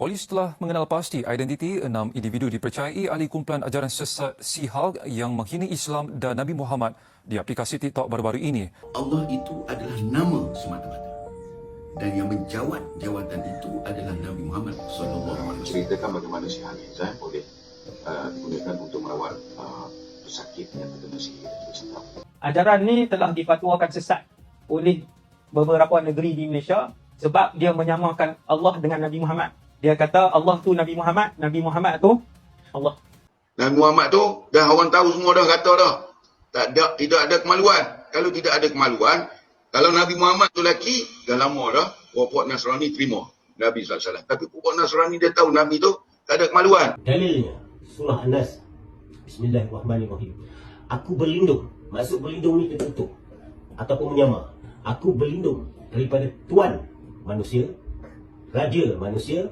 Polis telah mengenal pasti identiti 6 individu dipercayai ahli kumpulan ajaran sesat Sihag yang menghina Islam dan Nabi Muhammad di aplikasi TikTok baru-baru ini. Allah itu adalah nama semata-mata. Dan yang menjawat jawatan itu adalah Nabi Muhammad SAW. Ceritakan bagaimana Sihag boleh digunakan untuk merawat pesakit yang terkena sihir dan Islam. Ajaran ni telah difatwakan sesat oleh beberapa negeri di Malaysia sebab dia menyamakan Allah dengan Nabi Muhammad. Dia kata Allah tu Nabi Muhammad tu Allah. Nabi Muhammad tu dah orang tahu semua dah kata dah. Tidak ada kemaluan. Kalau tidak ada kemaluan, kalau Nabi Muhammad tu lelaki, dah lama dah puak Nasrani terima Nabi SAW. Tapi puak Nasrani dia tahu Nabi tu tak ada kemaluan. Dalilnya surah An-Nas. Bismillahirrahmanirrahim. Aku berlindung. Maksud berlindung ni tertutup ataupun menyamar. Aku berlindung daripada Tuan manusia, Raja manusia,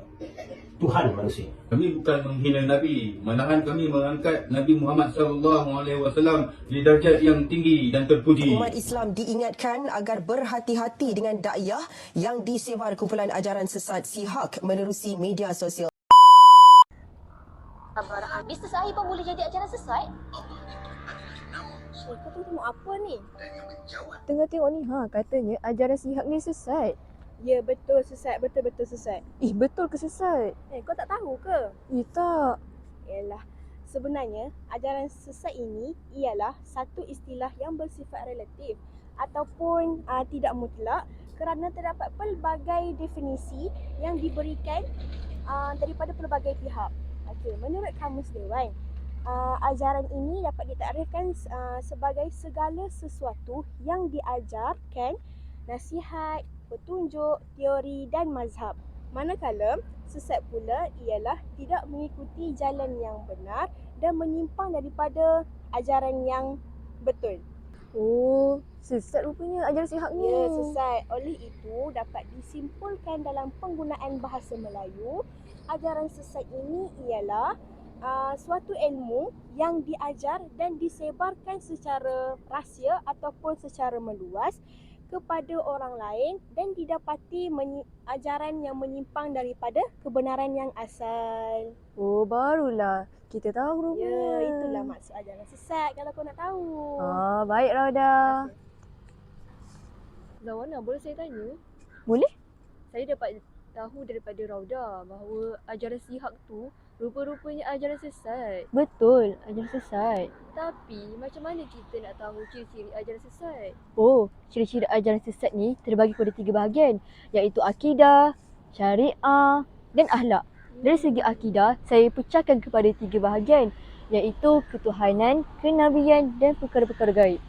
Tuhan manusia. Kami bukan menghina Nabi, malahan kami mengangkat Nabi Muhammad SAW di darjat yang tinggi dan terpuji. Umat Islam diingatkan agar berhati-hati dengan dakwah yang disebar kumpulan ajaran sesat Sihag menerusi media sosial. Bisnes air pun boleh jadi ajaran sesat? Kau tengok apa ni? Tengah tengok ni, katanya ajaran Sihag ni sesat. Ya, betul sesat. Betul-betul sesat. Betul ke sesat? Kau tak tahu ke? Tak. Yalah, sebenarnya ajaran sesat ini ialah satu istilah yang bersifat relatif ataupun tidak mutlak kerana terdapat pelbagai definisi yang diberikan daripada pelbagai pihak. Okey, menurut Kamus Dewan, ajaran ini dapat ditakrifkan sebagai segala sesuatu yang diajarkan nasihat, petunjuk, teori dan mazhab. Manakala sesat pula ialah tidak mengikuti jalan yang benar dan menyimpang daripada ajaran yang betul. Oh, sesat rupanya ajaran Sihag ni. Ya, sesat. Oleh itu dapat disimpulkan dalam penggunaan bahasa Melayu, ajaran sesat ini ialah suatu ilmu yang diajar dan disebarkan secara rahsia ataupun secara meluas kepada orang lain dan didapati ajaran yang menyimpang daripada kebenaran yang asal. Oh, barulah kita tahu rupanya. Ya, itulah maksud ajaran sesat kalau kau nak tahu. Baik Rauda. Lawana, boleh saya tanya? Boleh? Saya dapat tahu daripada Rauda bahawa ajaran Sihag tu rupa-rupanya ajaran sesat. Betul, ajaran sesat. Tapi macam mana kita nak tahu ciri-ciri ajaran sesat? Oh, ciri-ciri ajaran sesat ni terbagi kepada 3 bahagian, iaitu akidah, syariah dan akhlak. Dari segi akidah, saya pecahkan kepada 3 bahagian, iaitu ketuhanan, kenabian dan perkara-perkara gaib.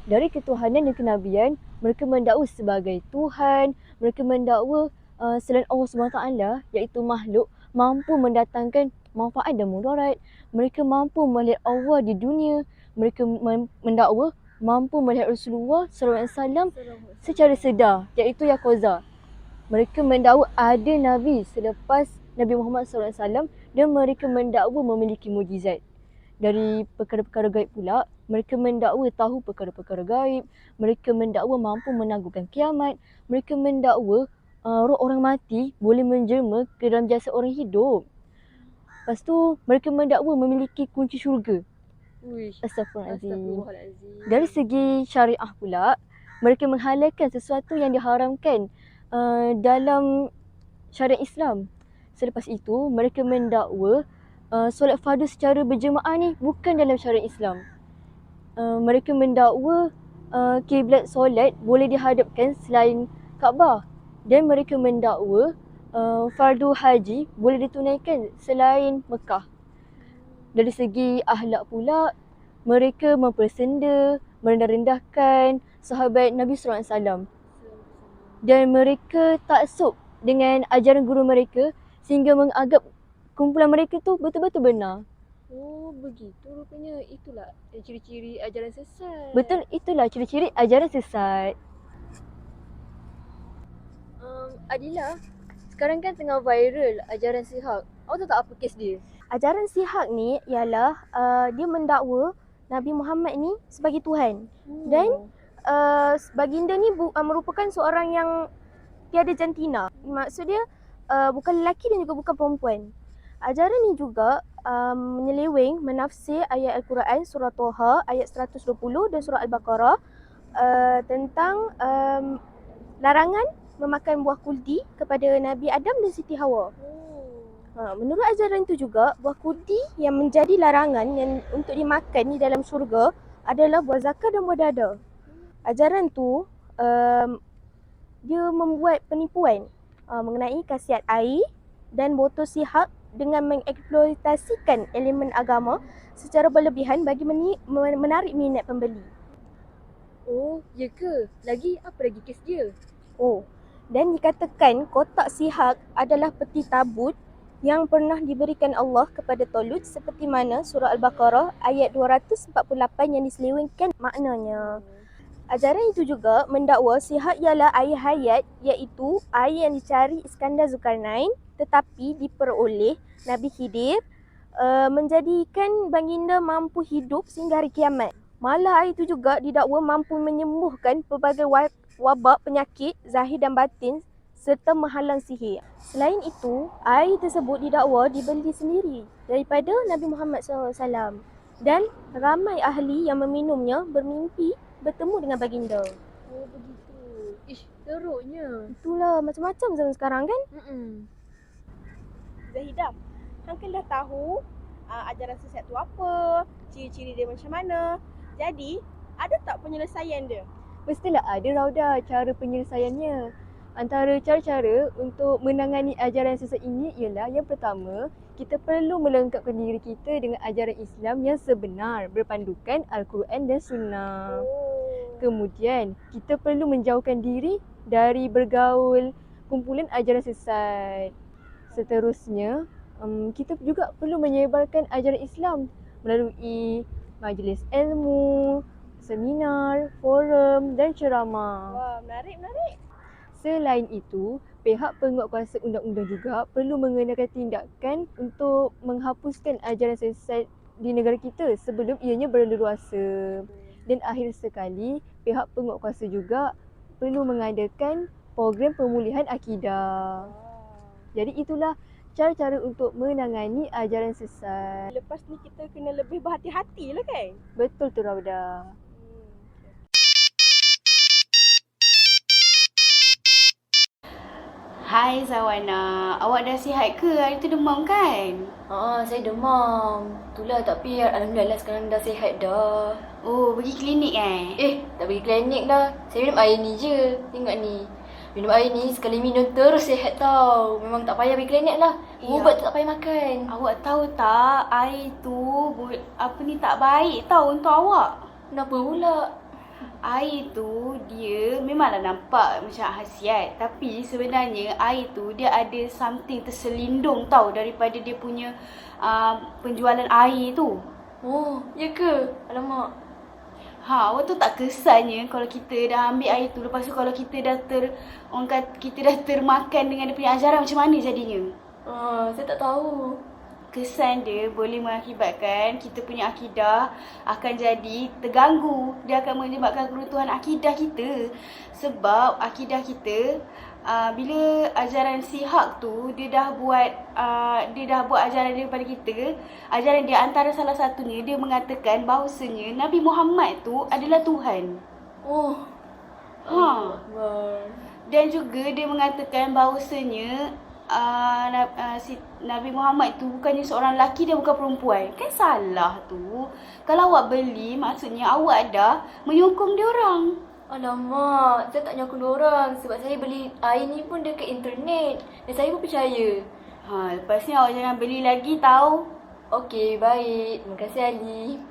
Dari ketuhanan dan kenabian, mereka mendakwa sebagai Tuhan, mereka mendakwa selain Allah SWT, iaitu makhluk, mampu mendatangkan manfaat dan mudarat. Mereka mampu melihat Allah di dunia. Mereka mendakwa mampu melihat Rasulullah SAW secara sedar, iaitu yaqaza. Mereka mendakwa ada Nabi selepas Nabi Muhammad SAW dan mereka mendakwa memiliki mukjizat. Dari perkara-perkara gaib pula, mereka mendakwa tahu perkara-perkara gaib. Mereka mendakwa mampu menangguhkan kiamat. Mereka mendakwa roh orang mati boleh menjelma ke dalam jasad orang hidup. Lepas tu, mereka mendakwa memiliki kunci syurga. Astagfirullahalazim. Dari segi syariah pula, mereka menghalalkan sesuatu yang diharamkan dalam syariat Islam. Selepas itu, mereka mendakwa solat fardu secara berjemaah ni bukan dalam syariat Islam. Mereka mendakwa kiblat solat boleh dihadapkan selain Kaabah. Dan mereka mendakwa fardu haji boleh ditunaikan selain Mekah. Dari segi akhlak pula, mereka mempersenda, merendah-rendahkan sahabat Nabi SAW. Dan mereka taksub dengan ajaran guru mereka sehingga menganggap kumpulan mereka tu betul-betul benar. Oh, begitu rupanya. Itulah ciri-ciri ajaran sesat. Betul, itulah ciri-ciri ajaran sesat. Adila, sekarang kan tengah viral ajaran Sihag. Awak tahu tak apa kes dia? Ajaran Sihag ni ialah dia mendakwa Nabi Muhammad ni sebagai Tuhan. Dan baginda ni merupakan seorang yang tiada jantina. Maksud dia bukan lelaki dan juga bukan perempuan. Ajaran ni juga menyeleweng menafsir ayat Al-Quran surah Toha ayat 120 dan surah Al-Baqarah tentang larangan memakan buah kuldi kepada Nabi Adam dan Siti Hawa. Menurut ajaran itu juga, buah kuldi yang menjadi larangan yang untuk dimakan di dalam syurga adalah buah zakar dan buah dada. Ajaran tu dia membuat penipuan mengenai khasiat air dan botol sihak dengan mengeksploitasikan elemen agama secara berlebihan bagi menarik minat pembeli. Oh, ya ke? Lagi apa lagi kes dia? Dan dikatakan kotak sihak adalah peti tabut yang pernah diberikan Allah kepada Tolut seperti mana surah Al-Baqarah ayat 248 yang diselewengkan maknanya. Ajaran itu juga mendakwa sihak ialah air hayat, iaitu air yang dicari Iskandar Zulkarnain tetapi diperoleh Nabi Khidir menjadikan baginda mampu hidup sehingga hari kiamat. Malah air itu juga didakwa mampu menyembuhkan pelbagai wabak penyakit zahir dan batin serta menghalang sihir. Selain itu, air tersebut didakwa dibeli sendiri daripada Nabi Muhammad SAW dan ramai ahli yang meminumnya bermimpi bertemu dengan baginda. Oh, begitu. Ish, teruknya. Itulah macam-macam zaman sekarang kan? Zahidah, hang kan dah tahu ajaran sesat tu apa, ciri-ciri dia macam mana. Jadi, ada tak penyelesaian dia? Mestilah ada, Rauda, cara penyelesaiannya. Antara cara-cara untuk menangani ajaran sesat ini ialah yang pertama, kita perlu melengkapkan diri kita dengan ajaran Islam yang sebenar berpandukan Al-Quran dan Sunnah. Kemudian, kita perlu menjauhkan diri dari bergaul kumpulan ajaran sesat. Seterusnya, kita juga perlu menyebarkan ajaran Islam melalui majlis ilmu, seminar, forum dan ceramah. Wah, menarik. Selain itu, pihak penguatkuasa undang-undang juga perlu mengenakan tindakan untuk menghapuskan ajaran sesat di negara kita sebelum ianya berleluasa. Dan akhir sekali, pihak penguatkuasa juga perlu mengadakan program pemulihan akidah. Jadi itulah cara-cara untuk menangani ajaran sesat. Lepas ni kita kena lebih berhati-hati lah kan? Betul tu, Rauda. Hai Zawana, awak dah sihat ke? Hari tu demam kan? Saya demam. Itulah tapi alhamdulillah sekarang dah sihat dah. Oh, pergi klinik Tak pergi klinik dah. Saya minum air ni je. Tengok ni. Minum air ni sekali minum terus sihat tau. Memang tak payah pergi klinik lah. Ubat tak payah makan. Awak tahu tak, air tu tak baik tau untuk awak. Kenapa pula? Air tu dia memanglah nampak macam khasiat, tapi sebenarnya air tu dia ada something terselindung tau daripada dia punya penjualan air tu. Oh, ya ke? Alamak. Awak tu tak kesannya kalau kita dah ambil air tu, lepas tu kalau kita dah kita dah termakan dengan dia punya ajaran, macam mana jadinya? Saya tak tahu. Kesan dia boleh mengakibatkan kita punya akidah akan jadi terganggu. Dia akan menyebabkan keruntuhan akidah kita. Sebab akidah kita, bila ajaran sihak tu dia dah buat ajaran dia kepada kita. Ajaran dia antara salah satunya dia mengatakan bahawasanya Nabi Muhammad tu adalah Tuhan. Dan juga dia mengatakan bahawasanya Nabi Muhammad tu bukannya seorang lelaki dan bukan perempuan. Kan salah tu. Kalau awak beli, maksudnya awak dah menyokong dia orang. Alamak, saya tak nyokong dia orang sebab saya beli air ni pun dekat internet dan saya pun percaya. Lepas ni awak jangan beli lagi tau. Okey, baik. Terima kasih Ali.